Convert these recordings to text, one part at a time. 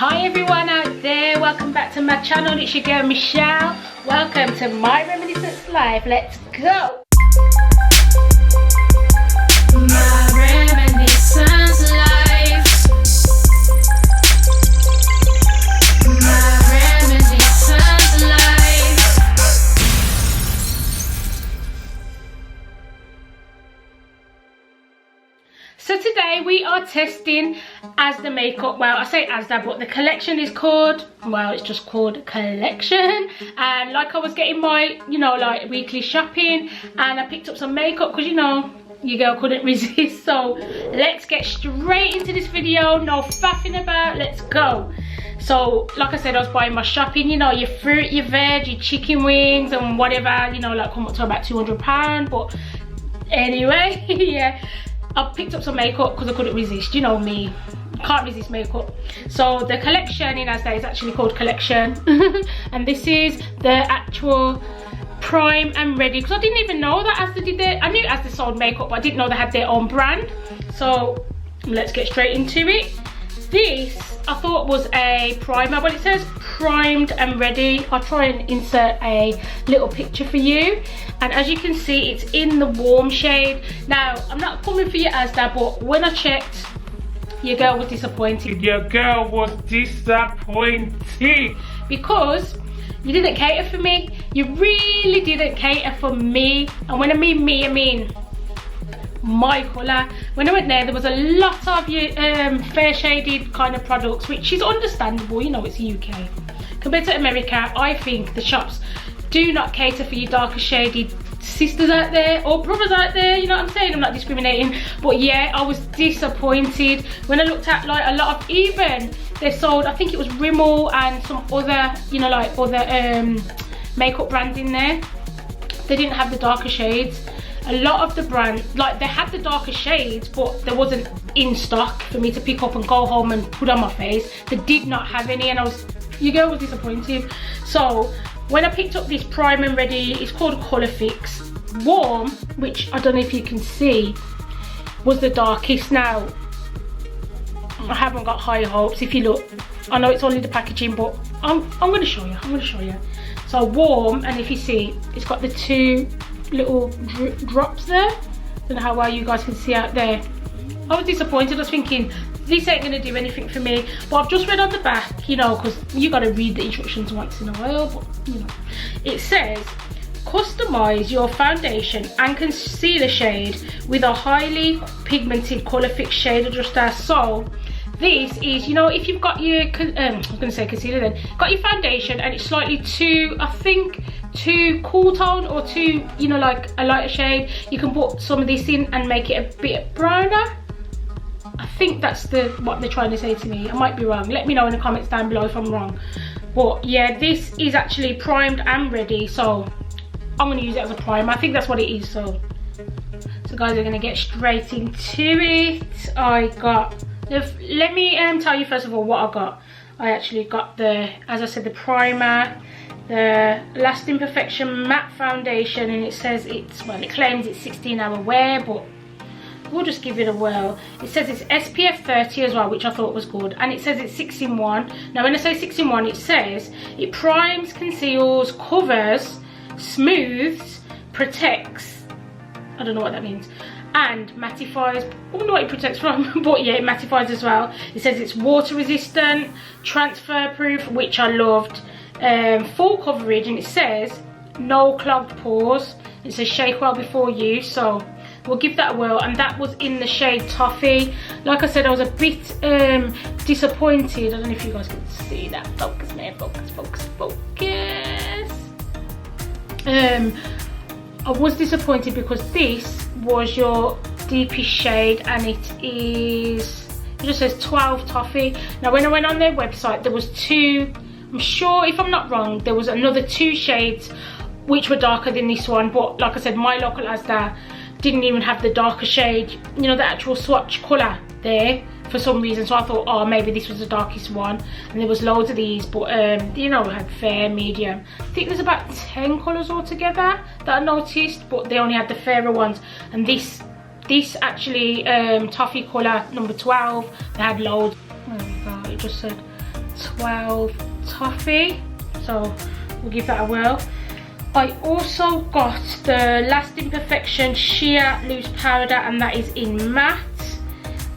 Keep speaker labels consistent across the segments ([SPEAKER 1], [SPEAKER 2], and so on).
[SPEAKER 1] Hi everyone out there, welcome back to my channel. It's your girl Michelle. Welcome to my Reminiscence Life. Let's go. My Reminiscence Life. My Reminiscence Life. So today we are testing Asda makeup. Well, I say Asda, but the collection is called, well, it's just called Collection. And like I was getting my, like weekly shopping, and I picked up some makeup because, your girl couldn't resist. So let's get straight into this video. No faffing about, let's go. So like I said, I was buying my shopping, your fruit, your veg, your chicken wings and whatever, like come up to about £200. But anyway, yeah, I picked up some makeup because I couldn't resist. You know me, can't resist makeup. So the collection in Asda is actually called Collection. And this is the actual Prime and Ready, because I didn't even know that Asda did it. I knew Asda sold makeup, but I didn't know they had their own brand. So let's get straight into it. This I thought was a primer, but it says primed and ready. I'll try and insert a little picture for you. And as you can see, it's in the warm shade. Now, I'm not coming for you Asda, but when I checked, your girl was disappointed. Your girl was disappointed. Because you didn't cater for me. You really didn't cater for me. And when I mean me, I mean my colour. When I went there was a lot of fair shaded kind of products, which is understandable, it's UK. Compared to America, I think the shops do not cater for your darker shaded sisters out there or brothers out there, you know what I'm saying? I'm not discriminating, but yeah, I was disappointed when I looked at like a lot of, even they sold, I think it was Rimmel and some other, like other makeup brands in there. They didn't have the darker shades. A lot of the brands, like they had the darker shades, but there wasn't in stock for me to pick up and go home and put on my face. They did not have any, and your girl was disappointed. So when I picked up this Prime and Ready, it's called Colour Fix Warm, which I don't know if you can see, was the darkest. Now, I haven't got high hopes. If you look, I know it's only the packaging, but I'm going to show you. So Warm, and if you see, it's got the two little drops there. Don't know how well you guys can see out there. I was disappointed. I was thinking this ain't gonna do anything for me, but I've just read on the back, because you gotta read the instructions once in a while, but it says customize your foundation and concealer shade with a highly pigmented Colour Fix shade adjuster. So this is, if you've got your I was gonna say concealer then, got your foundation and it's slightly too, I think, too cool tone or too, like a lighter shade, you can put some of this in and make it a bit browner. I think that's what they're trying to say to me. I might be wrong. Let me know in the comments down below if I'm wrong. But yeah, this is actually primed and ready, so I'm going to use it as a primer. I think that's what it is. So guys, we're going to get straight into it. Let me tell you first of all what I got. I actually got as I said, the primer, the Lasting Perfection Matte Foundation, and it says it claims it's 16-hour wear, but we'll just give it a whirl. It says it's SPF 30 as well, which I thought was good, and it says it's 6-in-1. Now when I say 6-in-1, it says it primes, conceals, covers, smooths, protects, I don't know what that means, and mattifies. I wonder what it protects from, but yeah, it mattifies as well. It says it's water resistant, transfer proof, which I loved, full coverage, and it says no clogged pores. It says shake well before use, so we'll give that a whirl. And that was in the shade Toffee. Like I said, I was a bit disappointed. I don't know if you guys can see that. Focus, man, focus. I was disappointed because this was your deepest shade, and it just says 12 Toffee. Now when I went on their website, there was two, I'm sure, if I'm not wrong, there was another 2 shades which were darker than this one, but like I said, my local Asda didn't even have the darker shade, the actual swatch colour there for some reason. So I thought, oh, maybe this was the darkest one, and there was loads of these, but we had fair, medium. I think there's about 10 colours altogether that I noticed, but they only had the fairer ones. And this actually Toffee colour number 12, they had loads. Oh my god, it just said 12 toffee, so we'll give that a whirl. I also got the Lasting Perfection Sheer Loose Powder, and that is in matte,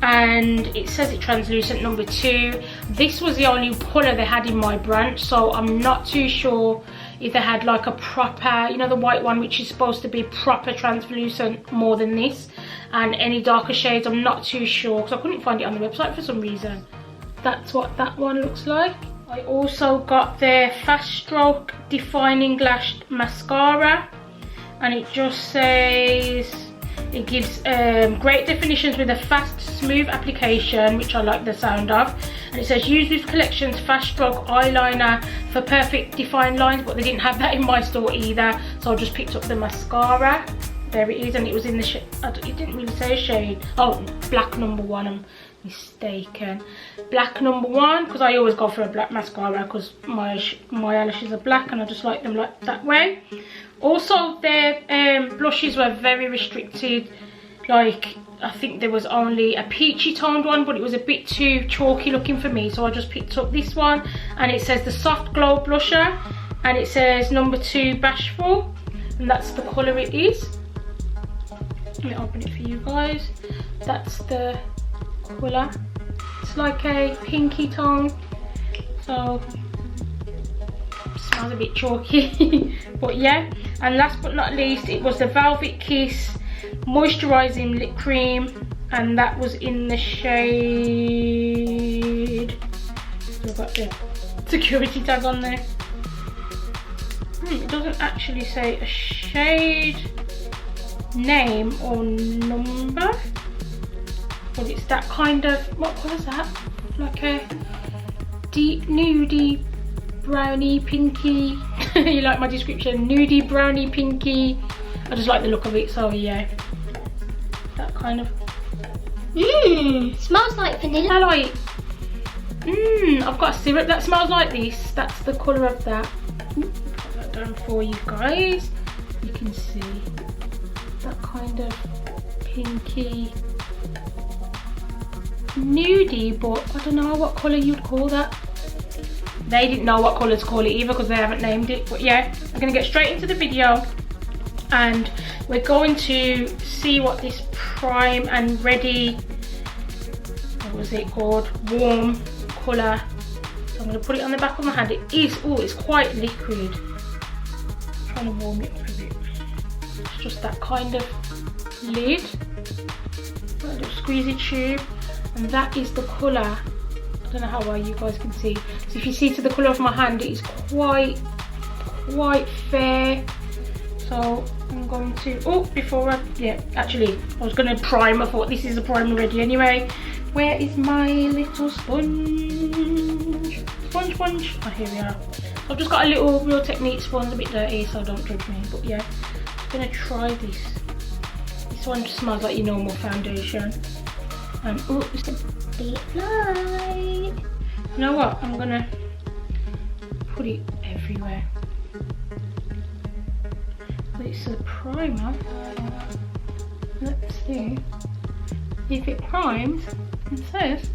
[SPEAKER 1] and it says it's translucent number 2. This was the only colour they had in my branch, so I'm not too sure if they had like a proper, you know, the white one which is supposed to be proper translucent more than this, and any darker shades. I'm not too sure because I couldn't find it on the website for some reason. That's what that one looks like. I also got their Fast Stroke Defining Lash Mascara, and it just says it gives great definitions with a fast, smooth application, which I like the sound of. And it says use this collection's Fast Stroke eyeliner for perfect defined lines, but they didn't have that in my store either, so I just picked up the mascara. There it is, and it was in the shade. It didn't really say a shade. Oh, black number 1. I'm mistaken. Black number 1, because I always go for a black mascara because my eyelashes are black and I just like them like that way. Also, their blushes were very restricted. Like, I think there was only a peachy toned one, but it was a bit too chalky looking for me, so I just picked up this one, and it says the Soft Glow Blusher, and it says number 2 Bashful, and that's the colour it is. Let me open it for you guys. That's the colour. It's like a pinky tone, so it smells a bit chalky. But yeah, and last but not least, it was the Velvet Kiss Moisturising Lip Cream, and that was in the shade, I've got the security tag on there. It doesn't actually say a shade name or number, but it's that kind of, what colour is that? Like a deep nudie brownie pinky. You like my description? Nudie brownie pinky. I just like the look of it, so yeah, that kind of.
[SPEAKER 2] Smells like vanilla.
[SPEAKER 1] I like. I've got a syrup that smells like this. That's the colour of that. Put that down for you guys. You can see that kind of pinky nudie, but I don't know what colour you'd call that. They didn't know what colour to call it either because they haven't named it. But yeah, I'm going to get straight into the video, and we're going to see what this Prime and Ready, what was it called, warm colour. So I'm going to put it on the back of my hand. It is, oh, it's quite liquid. I'm trying to warm it up a bit. It's just that kind of lid, a little squeezy tube, and that is the colour. I don't know how well you guys can see. So if you see to the colour of my hand, it is quite fair. So I'm going to, oh, before I, yeah, actually, I was going to prime. I thought this is a prime already anyway. Where is my little sponge? Sponge. Oh, here we are. I've just got a little Real Technique sponge, a bit dirty, so don't judge me. But yeah, I'm going to try this. This one just smells like your normal foundation. And oh, it's a bit light. You know what? I'm going to put it everywhere. It's a primer. Let's see if it primes and says.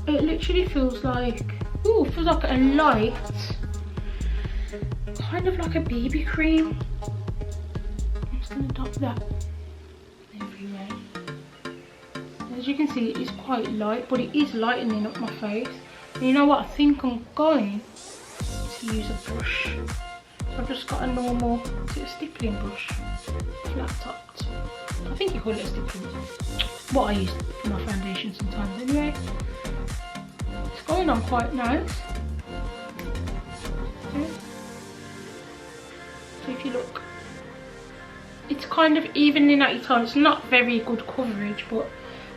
[SPEAKER 1] It literally feels like, ooh, feels like a light, kind of like a BB cream. I'm just gonna dot that everywhere. As you can see, it is quite light, but it is lightening up my face. And you know what? I think I'm going to use a brush. I've just got a normal, is it a stippling brush? Flat topped. I think you call it a stippling. What I use for my foundation sometimes anyway. It's going on quite nice. Okay. So if you look, it's kind of evening out your tone. It's not very good coverage, but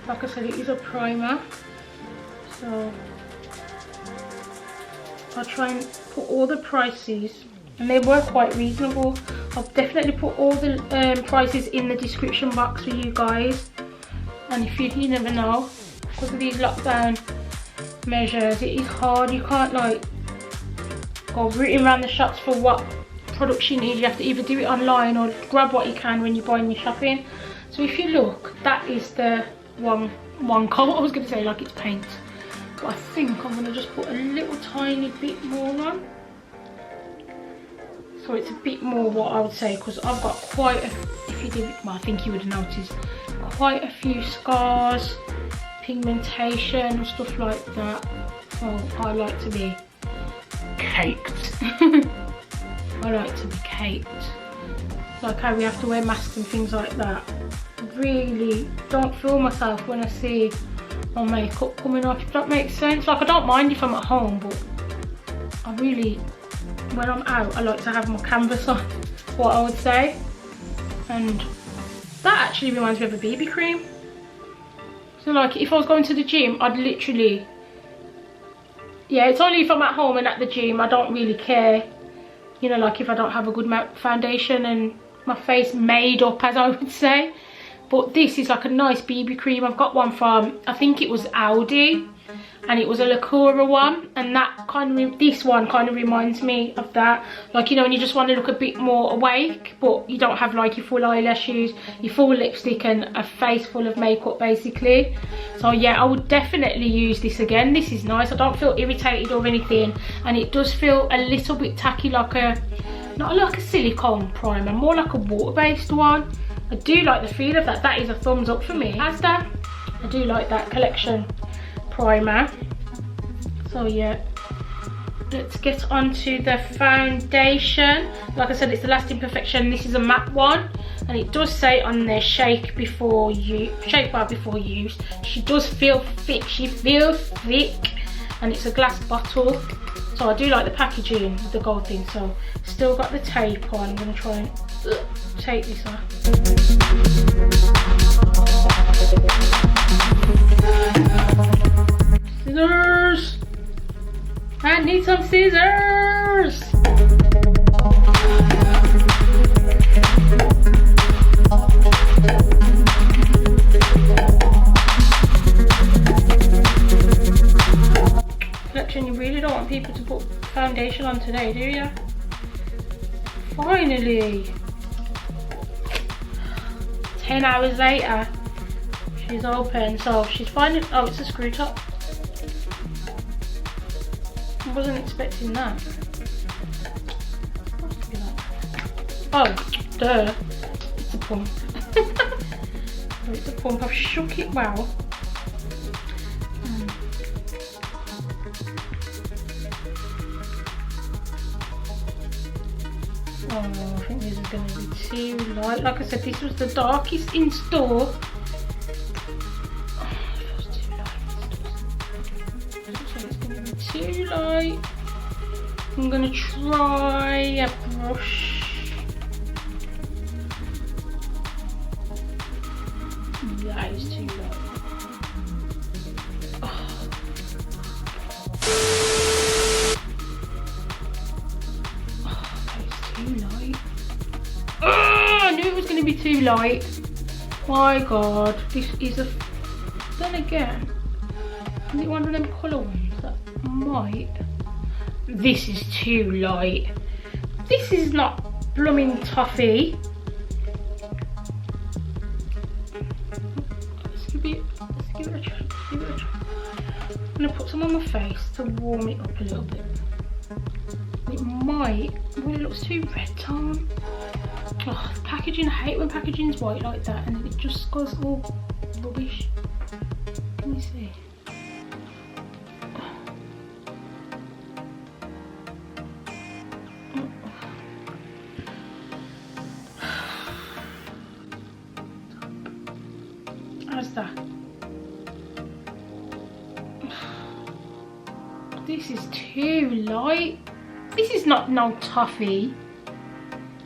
[SPEAKER 1] like I said, it is a primer. So I'll try and put all the prices, and they were quite reasonable. I'll definitely put all the prices in the description box for you guys. And if you never know, because of these lockdown measures, it is hard. You can't like go rooting around the shops for what products you need. You have to either do it online or grab what you can when you're buying your shopping. So if you look, that is the one coat. I was going to say like it's paint, but I think I'm going to just put a little tiny bit more on, so it's a bit more what I would say, because I've got quite a, if you did, well, I think you would have noticed quite a few scars, pigmentation and stuff like that. So I like to be caked. I like to be caked. Like how we have to wear masks and things like that. Really don't feel myself when I see my makeup coming off, if that makes sense. Like I don't mind if I'm at home, but I really, when I'm out, I like to have my canvas on, what I would say. And that actually reminds me of a BB cream. So like if I was going to the gym, I'd literally, yeah, it's only if I'm at home and at the gym, I don't really care. You know, like if I don't have a good foundation and my face made up, as I would say. But this is like a nice BB cream. I've got one from, I think it was Aldi, and it was a Lacura one, and that kind of, this one kind of reminds me of that. Like, you know, when you just want to look a bit more awake, but you don't have like your full eyelashes, your full lipstick and a face full of makeup basically. So yeah, I would definitely use this again. This is nice. I don't feel irritated or anything, and it does feel a little bit tacky, like a, not like a silicone primer, more like a water-based one. I do like the feel of that. That is a thumbs up for me. Asda, I do like that collection primer. So yeah, let's get on to the foundation. Like I said, it's the Lasting Perfection. This is a matte one, and it does say on there, shake before you, shake well before use. She does feel thick. She feels thick, and it's a glass bottle. So I do like the packaging with the gold thing. So still got the tape on. I'm gonna try and take this off. Scissors! I need some scissors! Collection, you really don't want people to put foundation on today, do you? Finally! 10 hours later, she's open, so she's finding, oh, it's a screw top. I wasn't expecting that. Oh, duh. It's a pump. Oh, it's a pump. I've shook it well. Oh, I think this is going to be too light. Like I said, this was the darkest in store. Oh, it feels too light. It's going to be too light. I'm going to try a brush. That is too light. Be too light. My god, this is a, then again, is it one of them colour ones that might, this is too light. This is not blooming toffee. Let's give it a try. I'm gonna put some on my face to warm it up a little bit. It might, well, it looks too red tone. Oh, the packaging, I hate when packaging's white like that and it just goes all rubbish. Can you see? Asda. This is too light. This is not no toffee.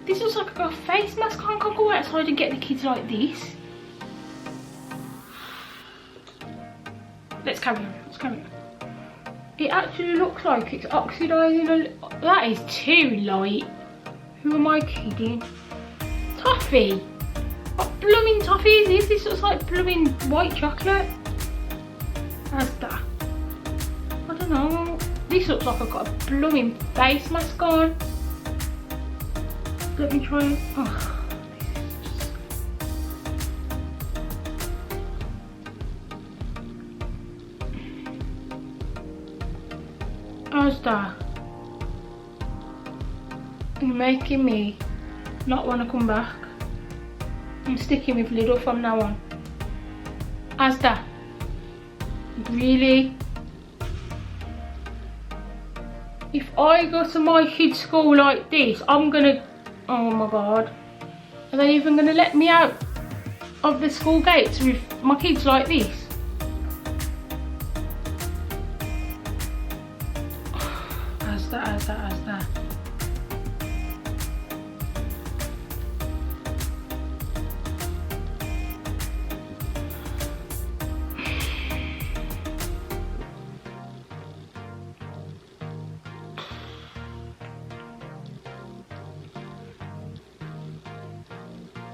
[SPEAKER 1] This looks like a face mask. I can't go outside and get the kids like this. Let's carry on. Let's carry on. It actually looks like it's oxidising. That is too light. Who am I kidding? Toffee. What blooming toffee is this? This looks like blooming white chocolate. Asda. I don't know. This looks like I've got a blooming face mask on. Let me try it. Oh, Asda, you're making me not want to come back. I'm sticking with Lidl from now on. Asda, really? If I go to my kids' school like this, I'm gonna, oh my god. Are they even gonna let me out of the school gates with my kids like this? Asda.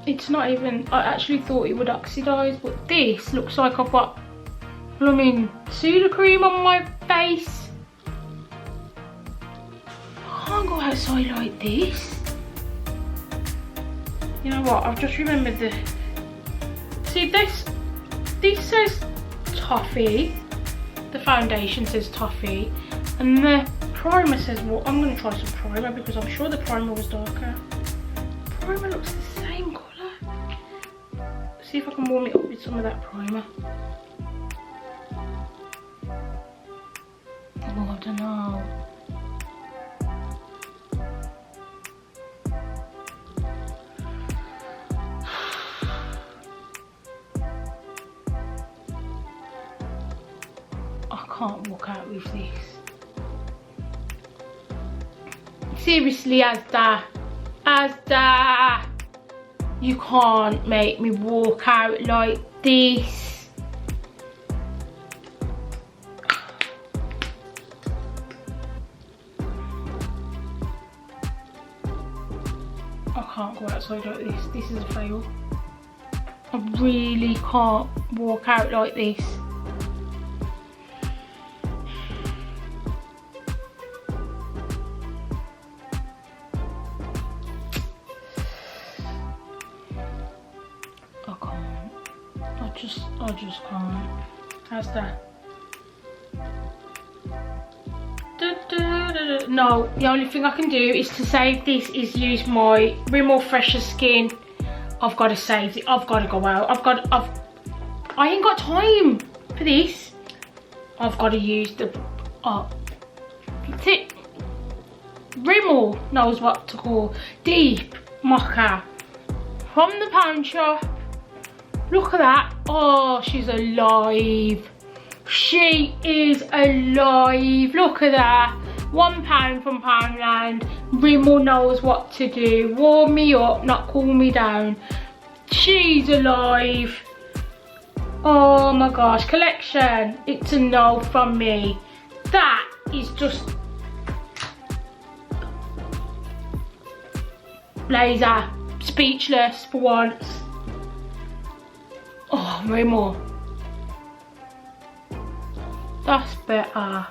[SPEAKER 1] It's not even, I actually thought it would oxidise, but this looks like I've got, I mean, Sudocreme on my face. I can't go outside like this. You know what, I've just remembered the, see this says toffee, the foundation says toffee, and the primer says, well, I'm going to try some primer because I'm sure the primer was darker. Primer looks the same colour. See if I can warm it up with some of that primer. Oh, I don't know. I can't walk out with this. Seriously, Asda, you can't make me walk out like this. I can't go outside like this. This is a fail. I really can't walk out like this. I just can't. How's that? No, the only thing I can do is to save this is use my Rimmel Fresher Skin. I've got to save it. I've got to go out. I ain't got time for this. I've got to use the, that's it. Rimmel knows what to call deep mocha from the pound shop. Look at that. Oh, she's alive. She is alive. Look at that. £1 from Poundland. Rimmel knows what to do. Warm me up, not cool me down. She's alive. Oh my gosh. Collection. It's a no from me. That is just Lazer. Speechless for once. Oh, Rimmel. That's better.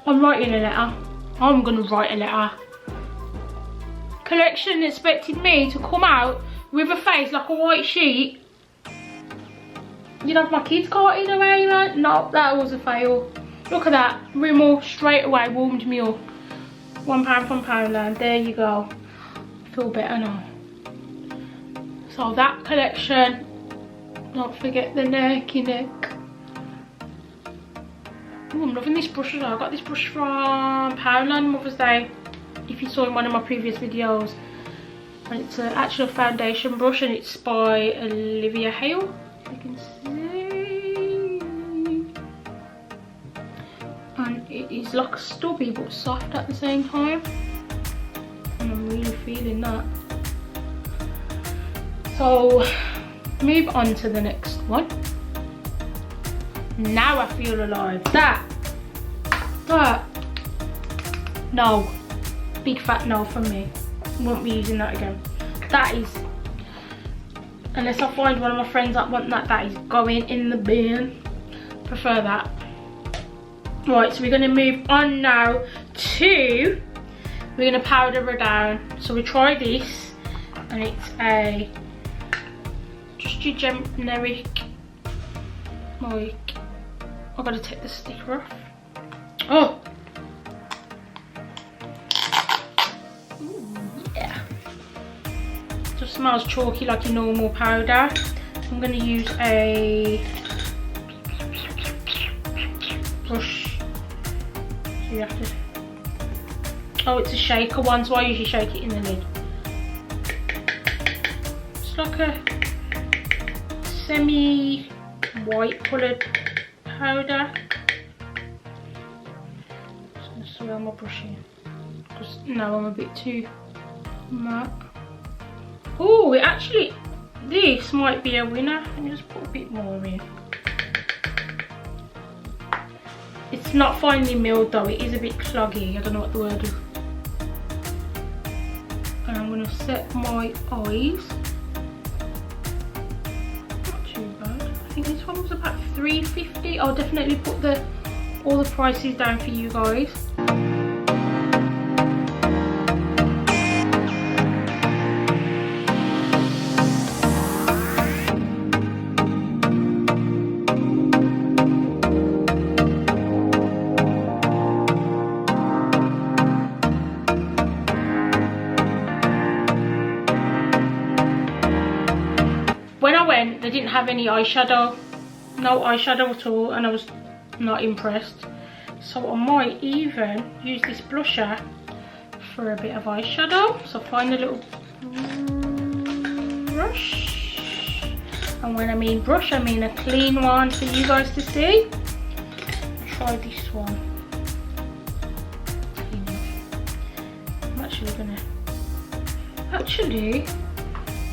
[SPEAKER 1] I'm writing a letter. I'm gonna write a letter. Collection expected me to come out with a face like a white sheet. You'd have my kids carting away, man. No, that was a fail. Look at that. Rimmel straight away warmed me up. £1 from Poundland. There you go. Feel better now. So that collection, don't forget the nerky neck. Ooh, I'm loving this brush as well. I got this brush from Poundland Mother's Day, if you saw in one of my previous videos. And it's an actual foundation brush and it's by Olivia Hale. You can see. And it is like stubby but soft at the same time. And I'm really feeling that. So move on to the next one. Now I feel alive. That no, big fat no from me. Won't be using that again. That is, unless I find one of my friends that want that, that is going in the bin. Prefer that. Right, so we're going to move on now to, we're going to powder her down. So we try this, and it's a just your generic, like, I've got to take the sticker off. Oh. Ooh, yeah. Just smells chalky like your normal powder. I'm going to use a brush. So you have to. Oh, it's a shaker one, so I usually shake it in the lid. It's like a semi-white coloured powder. Just going to swirl my brush in. Because now I'm a bit too matte. Oh, it actually, this might be a winner. Let me just put a bit more in. It's not finely milled though, it is a bit cloggy. I don't know what the word is. And I'm going to set my eyes. Not too bad. I think this one was about $3.50. I'll definitely put all the prices down for you guys. When I went, they didn't have any eyeshadow, no eyeshadow at all, and I was not impressed. So I might even use this blusher for a bit of eyeshadow. So find a little brush, and when I mean brush, I mean a clean one for you guys to see. Try this one.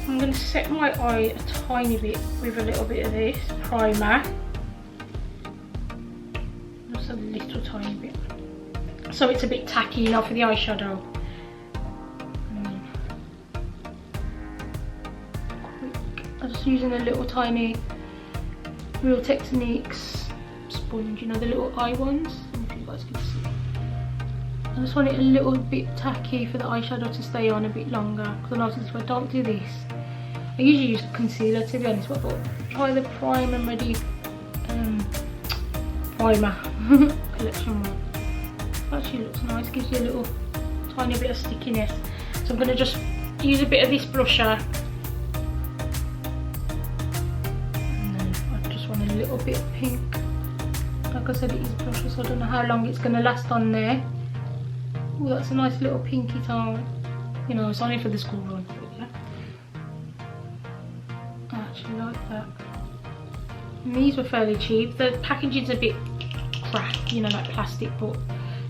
[SPEAKER 1] I'm gonna set my eye a tiny bit with a little bit of this primer. Just a little tiny bit. So it's a bit tacky, you know, for the eyeshadow. I'm just using a little tiny Real Techniques sponge, you know, the little eye ones. I don't know if you guys can see. I just want it a little bit tacky for the eyeshadow to stay on a bit longer. Because I noticed if I don't do this, I usually use concealer to be honest, but I thought try the Prime and Ready primer collection one. Actually looks nice, gives you a little tiny bit of stickiness. So I'm going to just use a bit of this blusher. And then I just want a little bit of pink. Like I said, it is blusher, so I don't know how long it's going to last on there. Oh, that's a nice little pinky tone. You know, it's only for the school run. But yeah. I actually like that. And these were fairly cheap. The packaging's a bit crap, you know, like plastic. But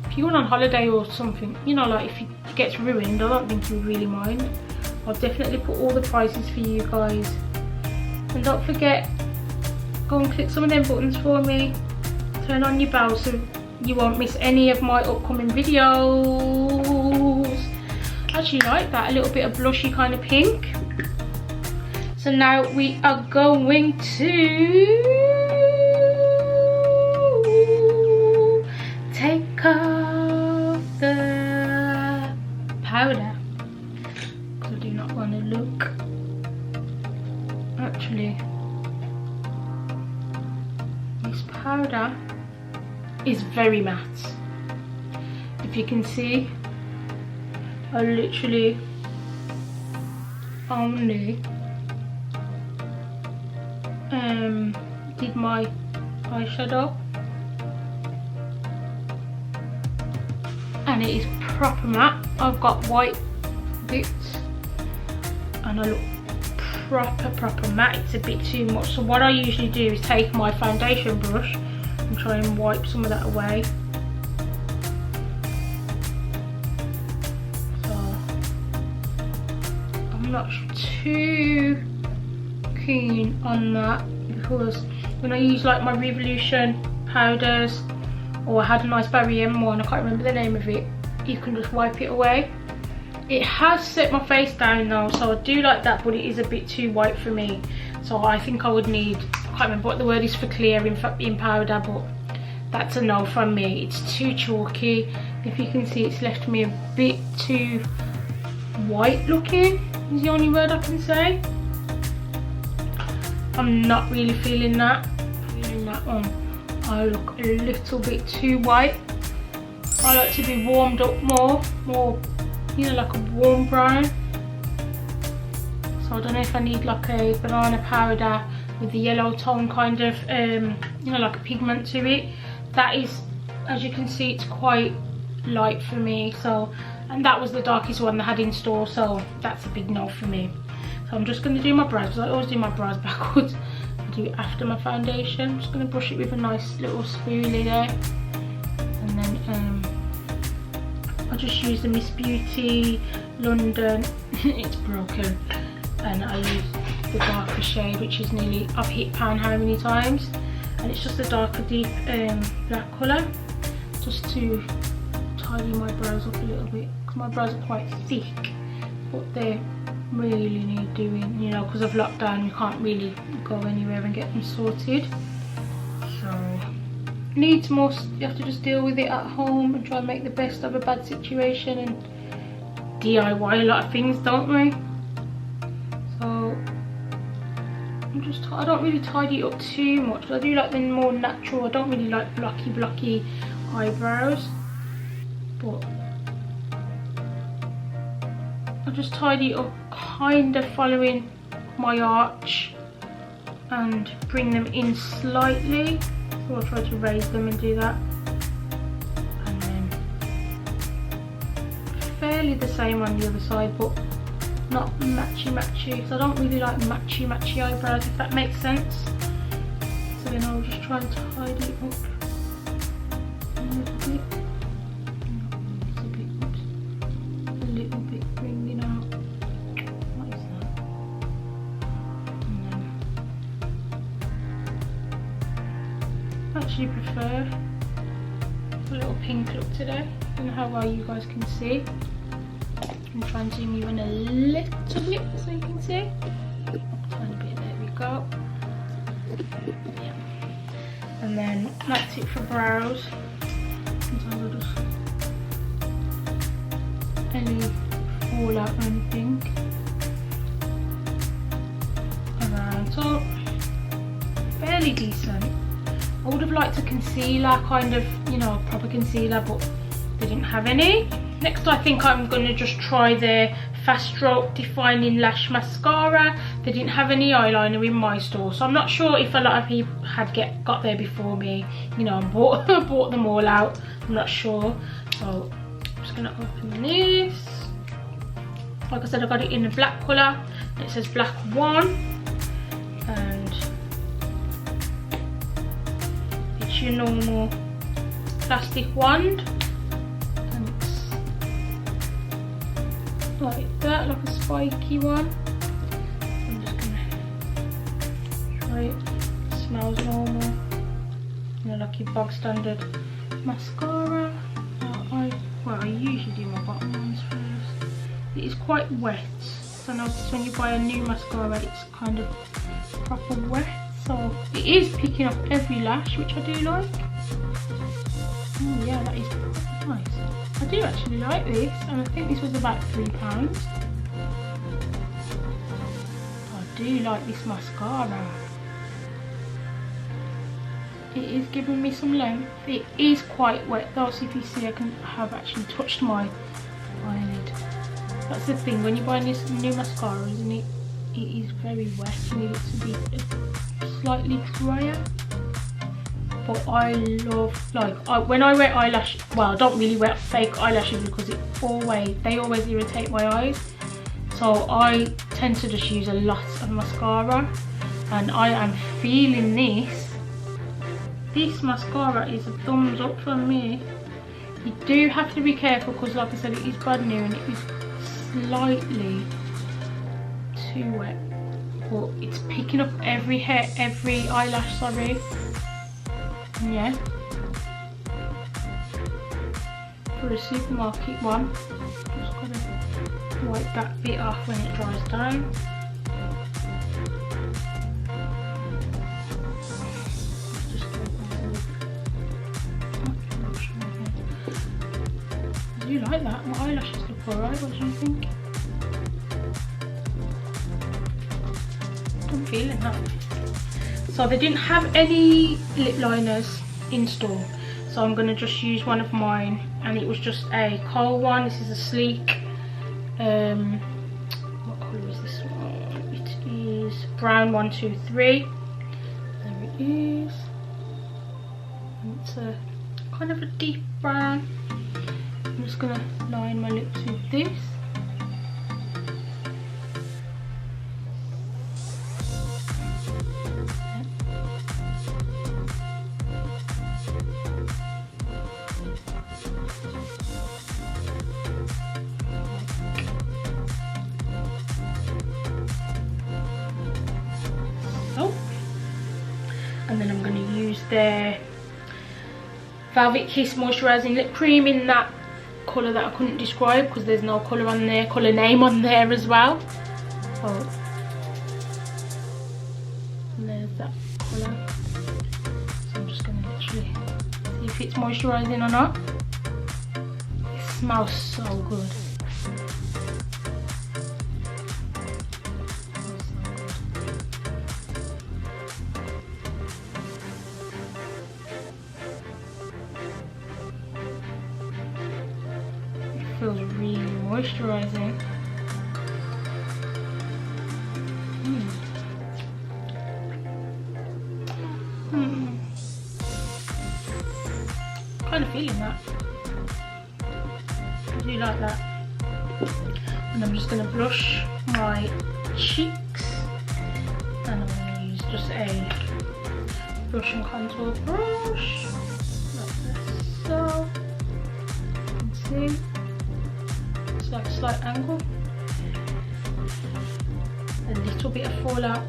[SPEAKER 1] if you went on holiday or something, you know, like if it gets ruined, I don't think you would really mind. I'll definitely put all the prices for you guys. And don't forget, go and click some of them buttons for me. Turn on your bell so you won't miss any of my upcoming videos. I actually like that, a little bit of blushy kind of pink. So now we are going to take off the powder. Because I do not want to look. Actually, this powder is very matte. If you can see, I literally only did my eyeshadow and it is proper matte. I've got white bits and I look proper matte. It's a bit too much, so what I usually do is take my foundation brush and try and wipe some of that away. So I'm not too keen on that because when I use like my Revolution powders, or I had a nice Barry M one, I can't remember the name of it, you can just wipe it away. It has set my face down though, so I do like that, but it is a bit too white for me. So I think I would need, I can't remember what the word is for clear in powder, but that's a no from me. It's too chalky. If you can see, it's left me a bit too white looking, is the only word I can say. I'm not really feeling that. I look a little bit too white. I like to be warmed up more, you know, like a warm brown. So I don't know if I need like a banana powder with the yellow tone kind of, you know, like a pigment to it. That is, as you can see, it's quite light for me. So, and that was the darkest one they had in store, so that's a big no for me. So I'm just going to do my brows, because I always do my brows backwards. I do it after my foundation. I'm just going to brush it with a nice little spoolie there. And then I just use the Miss Beauty London, it's broken. And I use the darker shade, which is nearly, I've hit pan how many times. And it's just a darker deep black colour. Just to tidy my brows up a little bit. Because my brows are quite thick. But they really need doing, you know, because of lockdown you can't really go anywhere and get them sorted. So needs must, you have to just deal with it at home and try and make the best of a bad situation and DIY a lot of things, don't we? So I don't really tidy it up too much. I do like the more natural. I don't really like blocky eyebrows, but I just tidy it up kind of following my arch and bring them in slightly. So I'll try to raise them and do that. And then fairly the same on the other side, but not matchy. So I don't really like matchy eyebrows, if that makes sense. So then I'll just try and tidy it up a little bit. A little bit bringing out. What is that? And then I actually prefer a little pink look today. I don't know how well you guys can see. I'm trying to zoom you in a little bit so you can see. Tiny bit, there we go. Yeah. And then that's it for brows. Sometimes I'll just any fallout or anything around. So fairly decent. I would have liked a concealer, kind of, you know, proper concealer, but they didn't have any. Next, I think I'm going to just try the Fast Stroke Defining Lash Mascara. They didn't have any eyeliner in my store, so I'm not sure if a lot of people had got there before me, you know, and bought them all out. I'm not sure. So I'm just going to open this. Like I said, I got it in a black colour. It says black 1. And it's your normal plastic wand. Like that, like a spiky one. I'm just gonna try it. It smells normal, you know, like your bog standard mascara. I usually do my bottom ones first. It is quite wet, so I notice when you buy a new mascara it's kind of proper wet, so it is picking up every lash, which I do like. Oh yeah, that is nice. I do actually like this, and I think this was about £3. I do like this mascara. It is giving me some length. It is quite wet though, so if you see, I have actually touched my eyelid. That's the thing, when you buy this new mascara, isn't it? It is very wet. You need it to be slightly drier. But I love, like, when I wear eyelash, well, I don't really wear fake eyelashes because they always irritate my eyes. So I tend to just use a lot of mascara, and I am feeling this. This mascara is a thumbs up for me. You do have to be careful because, like I said, it is brand new and it is slightly too wet. But it's picking up every eyelash, sorry. Yeah, for a supermarket one, just gonna wipe that bit off when it dries down. Do you like that? My eyelashes look alright. What do you think? I'm feeling that. So they didn't have any lip liners in store. so I'm gonna just use one of mine, and it was just a coal one. This is a sleek, what colour is this one? It is brown 123. There it is. And it's a kind of a deep brown. I'm just gonna line my lips with this. And then I'm going to use their Velvet Kiss moisturising lip cream in that colour that I couldn't describe because there's no colour on there, colour name on there as well. Oh, and there's that colour. So I'm just going to literally see if it's moisturising or not. It smells so good. Feels really moisturising. Kind of feeling that. I do like that. And I'm just going to blush my cheeks, and I'm going to use just a brush and contour brush like this, so you can see. Like a slight angle, a little bit of fallout.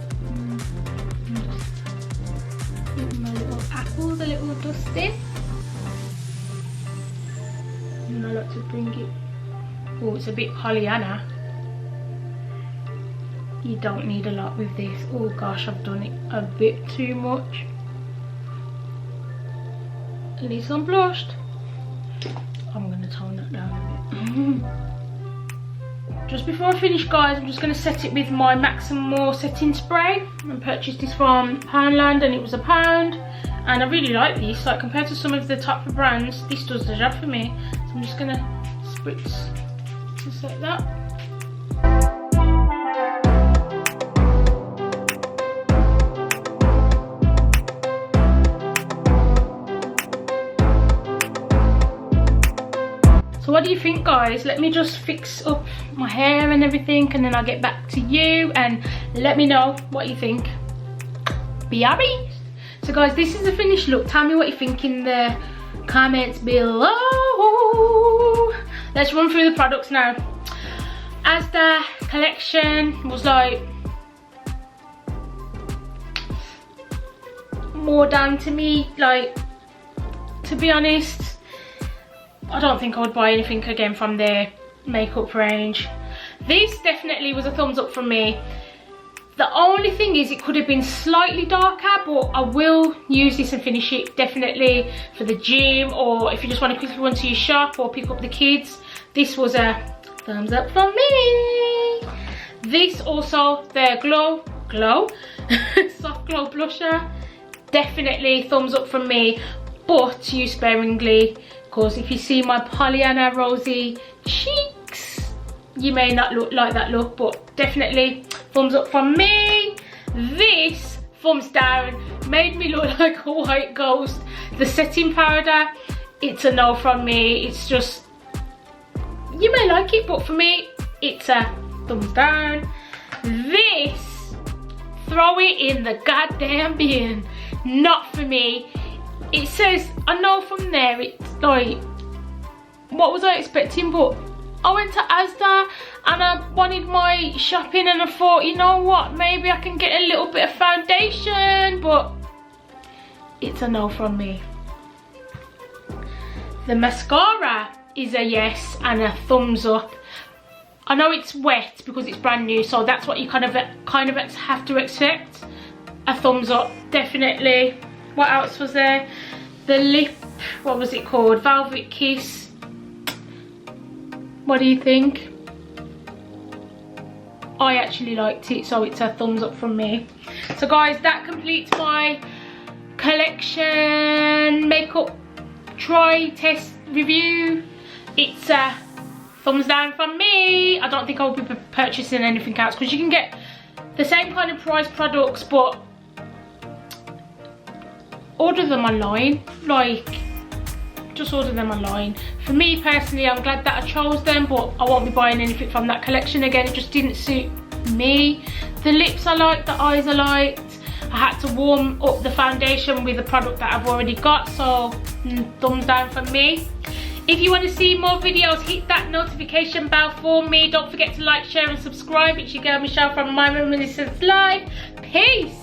[SPEAKER 1] Just my little apples a little dusty, and I like to bring it. Oh, it's a bit Pollyanna. You don't need a lot with this. Oh gosh, I've done it a bit too much. At least I'm blushed. I'm going to tone that down a bit. Just before I finish, guys, I'm just going to set it with my Max & More setting spray. I purchased this from Poundland and it was £1, and I really like this. Like, compared to some of the top brands, this does the job for me. So I'm just going to spritz just like that. So what do you think, guys? Let me just fix up my hair and everything, and then I'll get back to you and let me know what you think. BRB. So guys, this is the finished look. Tell me what you think in the comments below. Let's run through the products now. Asda collection was like more down to me. Like, to be honest, I don't think I would buy anything again from their makeup range. This definitely was a thumbs up from me. The only thing is, it could have been slightly darker, but I will use this and finish it definitely for the gym, or if you just want to quickly run to your shop or pick up the kids. This was a thumbs up from me. This also, their glow soft glow blusher, definitely thumbs up from me, but use sparingly. Because if you see my Pollyanna rosy cheeks, you may not look like that look, but definitely thumbs up from me. This, thumbs down, made me look like a white ghost. The setting powder, it's a no from me. It's just, you may like it, but for me, it's a thumbs down. This, throw it in the goddamn bin. Not for me. It says, I know from there, it's like, what was I expecting? But I went to Asda and I wanted my shopping, and I thought, you know what, maybe I can get a little bit of foundation, but it's a no from me. The mascara is a yes and a thumbs up. I know it's wet because it's brand new, so that's what you kind of have to accept. A thumbs up, definitely. What else was there? The lip, what was it called? Velvet Kiss. What do you think? I actually liked it, so it's a thumbs up from me. So guys, that completes my collection makeup try, test, review, it's a thumbs down from me. I don't think I'll be purchasing anything else, because you can get the same kind of price products, but order them online. Like, just order them online. For me personally, I'm glad that I chose them, but I won't be buying anything from that collection again. It just didn't suit me. The lips I liked, the eyes I liked. I had to warm up the foundation with the product that I've already got, so thumbs down for me. If you want to see more videos, hit that notification bell for me. Don't forget to like, share and subscribe. It's your girl Michelle from My Reminiscence Live. Peace.